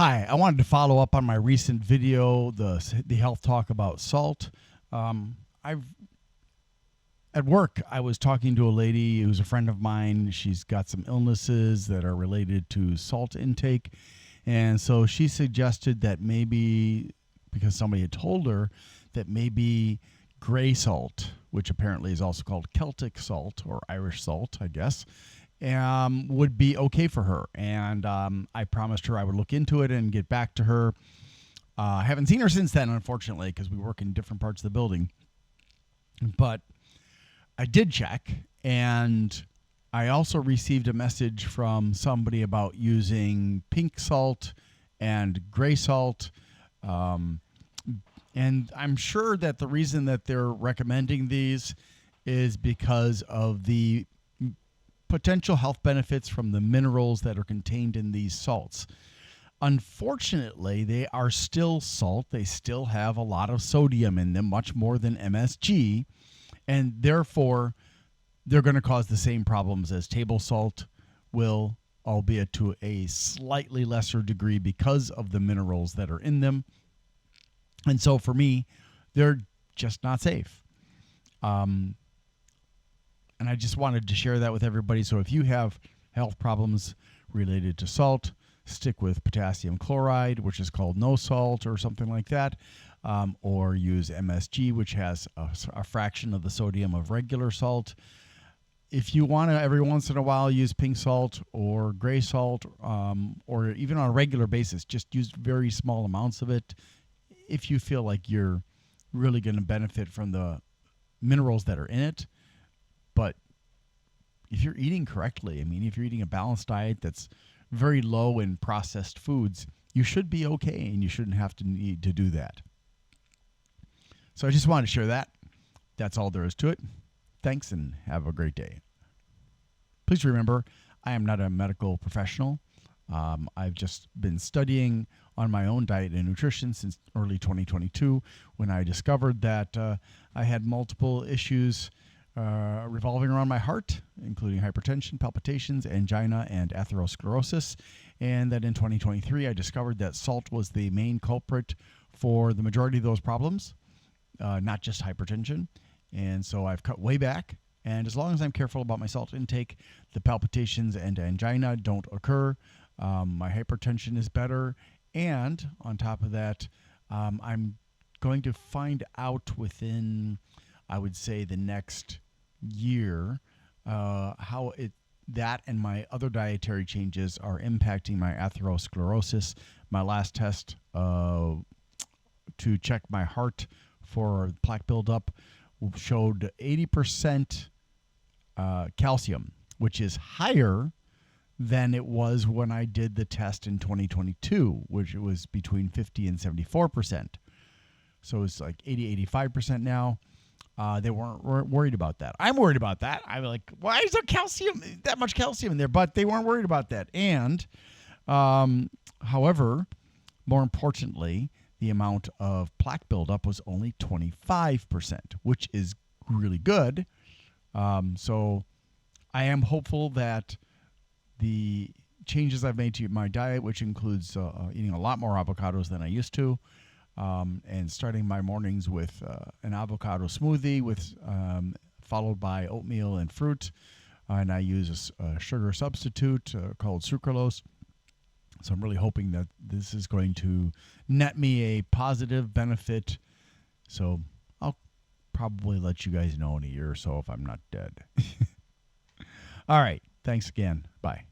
Hi, I wanted to follow up on my recent video, the health talk about salt. I've At work, I was talking to a lady who's a friend of mine. She's got some illnesses that are related to salt intake, and so she suggested that maybe because somebody had told her that maybe gray salt, which apparently is also called Celtic salt or Irish salt, I guess, would be okay for her. And I promised her I would look into it and get back to her. I haven't seen her since then, unfortunately, because we work in different parts of the building. But I did check, and I also received a message from somebody about using pink salt and gray salt. And I'm sure that the reason that they're recommending these is because of the potential health benefits from the minerals that are contained in these salts. Unfortunately, they are still salt. They still have a lot of sodium in them, much more than MSG, and therefore they're going to cause the same problems as table salt will, albeit to a slightly lesser degree because of the minerals that are in them. And so for me, they're just not safe. And I just wanted to share that with everybody. So if you have health problems related to salt, stick with potassium chloride, which is called no salt or something like that, or use MSG, which has a fraction of the sodium of regular salt. If you want to every once in a while use pink salt or gray salt, or even on a regular basis, just use very small amounts of it if you feel like you're really going to benefit from the minerals that are in it. But if you're eating correctly, I mean, if you're eating a balanced diet that's very low in processed foods, you should be okay, and you shouldn't have to need to do that. So I just wanted to share that. That's all there is to it. Thanks, and have a great day. Please remember, I am not a medical professional. I've just been studying on my own diet and nutrition since early 2022 when I discovered that I had multiple issues revolving around my heart, including hypertension, palpitations, angina, and atherosclerosis. And that in 2023, I discovered that salt was the main culprit for the majority of those problems, not just hypertension. And so I've cut way back. And as long as I'm careful about my salt intake, the palpitations and angina don't occur. My hypertension is better. And on top of that, I'm going to find out within, I would say, the next year how that and my other dietary changes are impacting my atherosclerosis. My last test to check my heart for plaque buildup showed 80% calcium, which is higher than it was when I did the test in 2022, which it was between 50 and 74%. So it's like 80, 85% now. They weren't worried about that. I'm worried about that. I'm like, why is there that much calcium in there? But they weren't worried about that. And, however, more importantly, the amount of plaque buildup was only 25%, which is really good. So I am hopeful that the changes I've made to my diet, which includes eating a lot more avocados than I used to, and starting my mornings with an avocado smoothie with followed by oatmeal and fruit, and I use a sugar substitute called sucralose. So I'm really hoping that this is going to net me a positive benefit. So I'll probably let you guys know in a year or so if I'm not dead. All right. Thanks again. Bye.